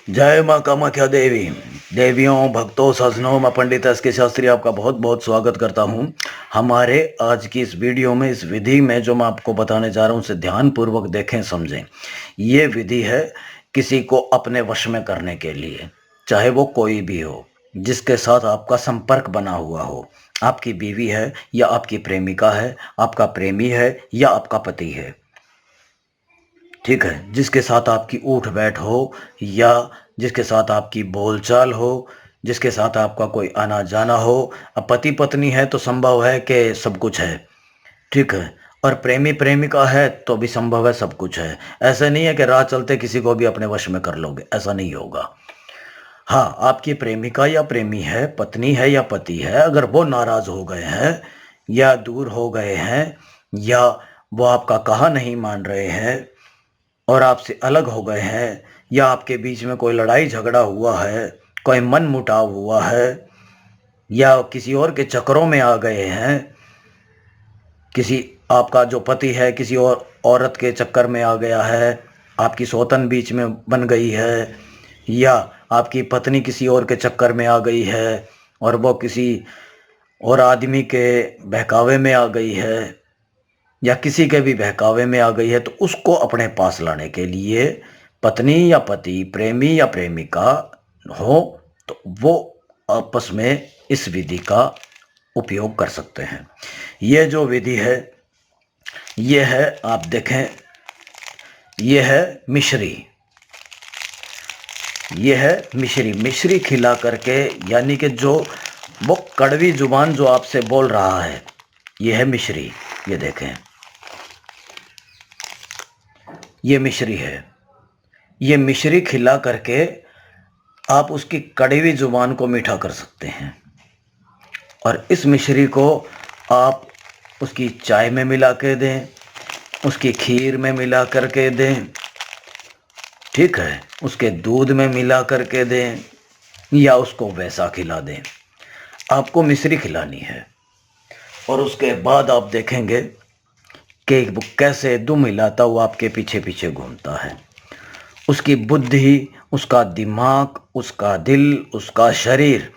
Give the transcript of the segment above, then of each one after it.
जय माँ कामाख्या देवी। देवियों, भक्तों, सज्जनों, मैं पंडित एस के शास्त्री आपका बहुत बहुत स्वागत करता हूँ। हमारे आज की इस वीडियो में, इस विधि में जो मैं आपको बताने जा रहा हूँ उसे ध्यानपूर्वक देखें, समझें। ये विधि है किसी को अपने वश में करने के लिए, चाहे वो कोई भी हो, जिसके साथ आपका संपर्क बना हुआ हो। आपकी बीवी है या आपकी प्रेमिका है, आपका प्रेमी है या आपका पति है, ठीक है, जिसके साथ आपकी उठ बैठ हो या जिसके साथ आपकी बोलचाल हो, जिसके साथ आपका कोई आना जाना हो। अब पति पत्नी है तो संभव है कि सब कुछ है, ठीक है, और प्रेमी प्रेमिका है तो भी संभव है, सब कुछ है। ऐसा नहीं है कि राह चलते किसी को भी अपने वश में कर लोगे, ऐसा नहीं होगा। हाँ, आपकी प्रेमिका या प्रेमी है, पत्नी है या पति है, अगर वो नाराज हो गए हैं या दूर हो गए हैं या वो आपका कहा नहीं मान रहे हैं और आपसे अलग हो गए हैं, या आपके बीच में कोई लड़ाई झगड़ा हुआ है, कोई मन मुटाव हुआ है, या किसी और के चक्करों में आ गए हैं, किसी आपका जो पति है किसी और औरत के चक्कर में आ गया है, आपकी सौतन बीच में बन गई है, या आपकी पत्नी किसी और के चक्कर में आ गई है और वो किसी और आदमी के बहकावे में आ गई है, या किसी के भी बहकावे में आ गई है, तो उसको अपने पास लाने के लिए पत्नी या पति, प्रेमी या प्रेमिका हो तो वो आपस में इस विधि का उपयोग कर सकते हैं। ये जो विधि है ये है, आप देखें, ये है मिश्री। ये है मिश्री। मिश्री खिला करके, यानी कि जो वो कड़वी जुबान जो आपसे बोल रहा है, ये है मिश्री। ये देखें, ये मिश्री है। ये मिश्री खिला करके आप उसकी कड़वी जुबान को मीठा कर सकते हैं, और इस मिश्री को आप उसकी चाय में मिला के दें, उसकी खीर में मिला करके दें, ठीक है, उसके दूध में मिला करके दें, या उसको वैसा खिला दें। आपको मिश्री खिलानी है, और उसके बाद आप देखेंगे कि वो कैसे दुम हिलाता हुआ आपके पीछे पीछे घूमता है। उसकी बुद्धि, उसका दिमाग, उसका दिल, उसका शरीर,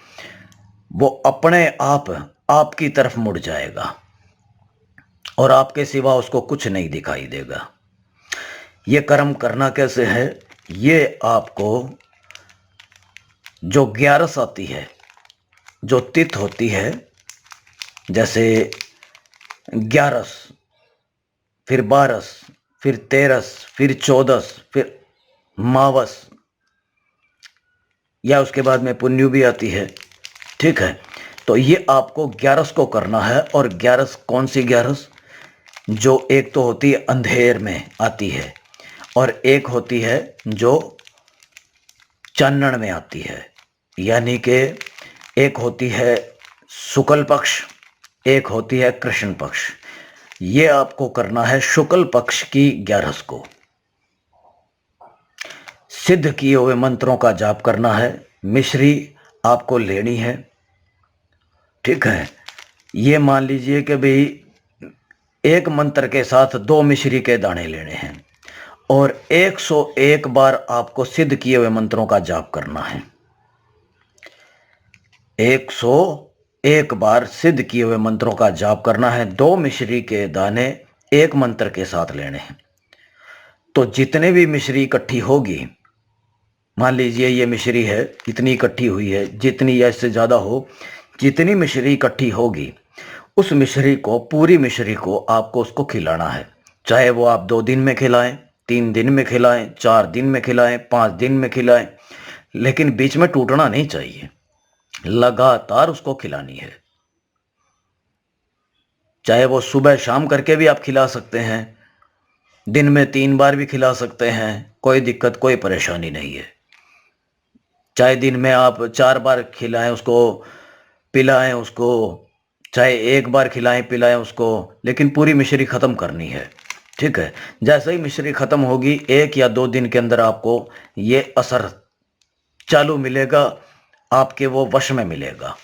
वो अपने आप आपकी तरफ मुड़ जाएगा और आपके सिवा उसको कुछ नहीं दिखाई देगा। ये कर्म करना कैसे है? ये आपको जो ग्यारस आती है, जो तिथ होती है, जैसे ग्यारस, फिर बारस, फिर तेरस, फिर चौदस, फिर मावस, या उसके बाद में पुन्यु भी आती है, ठीक है। तो ये आपको ग्यारस को करना है। और ग्यारस कौन सी ग्यारस? जो एक तो होती है अंधेर में आती है, और एक होती है जो चानन में आती है, यानी कि एक होती है शुक्ल पक्ष, एक होती है कृष्ण पक्ष। ये आपको करना है शुक्ल पक्ष की ग्यारस को। सिद्ध किए हुए मंत्रों का जाप करना है। मिश्री आपको लेनी है, ठीक है। ये मान लीजिए कि भाई एक मंत्र के साथ 2 मिश्री के दाने लेने हैं, और 101 बार आपको सिद्ध किए हुए मंत्रों का जाप करना है। 101 बार सिद्ध किए हुए मंत्रों का जाप करना है। 2 मिश्री के दाने एक मंत्र के साथ लेने हैं। तो जितने भी मिश्री इकट्ठी होगी, मान लीजिए ये मिश्री है, इतनी इकट्ठी हुई है, जितनी या इससे ज़्यादा हो, जितनी मिश्री इकट्ठी होगी, उस मिश्री को, पूरी मिश्री को आपको उसको खिलाना है। चाहे वो आप 2 दिन में खिलाएं, 3 दिन में खिलाएं, 4 दिन में खिलाएं, 5 दिन में खिलाएं, लेकिन बीच में टूटना नहीं चाहिए। लगातार उसको खिलानी है। चाहे वो सुबह शाम करके भी आप खिला सकते हैं, दिन में 3 बार भी खिला सकते हैं, कोई दिक्कत, कोई परेशानी नहीं है। चाहे दिन में आप 4 बार खिलाएं उसको, पिलाएं उसको, चाहे 1 बार खिलाएं पिलाएं उसको, लेकिन पूरी मिश्री ख़त्म करनी है, ठीक है। जैसे ही मिश्री ख़त्म होगी, 1 या 2 दिन के अंदर आपको ये असर चालू मिलेगा, आपके वो वश में मिलेगा।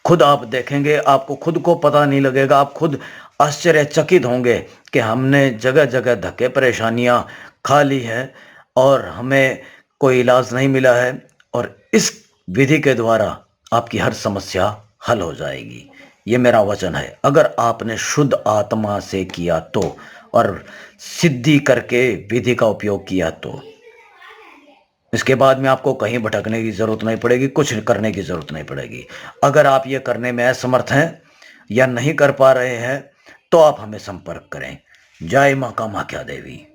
खुद आप देखेंगे, आपको खुद को पता नहीं लगेगा, आप खुद आश्चर्यचकित होंगे कि हमने जगह जगह धक्के परेशानियां खा ली हैं और हमें कोई इलाज नहीं मिला है और इस विधि के द्वारा आपकी हर समस्या हल हो जाएगी। ये मेरा वचन है। अगर आपने शुद्ध आत्मा से किया तो, और सिद्धि करके विधि का उपयोग किया तो, इसके बाद में आपको कहीं भटकने की जरूरत नहीं पड़ेगी, कुछ करने की जरूरत नहीं पड़ेगी। अगर आप ये करने में असमर्थ हैं या नहीं कर पा रहे हैं तो आप हमें संपर्क करें। जय मां कामाख्या देवी।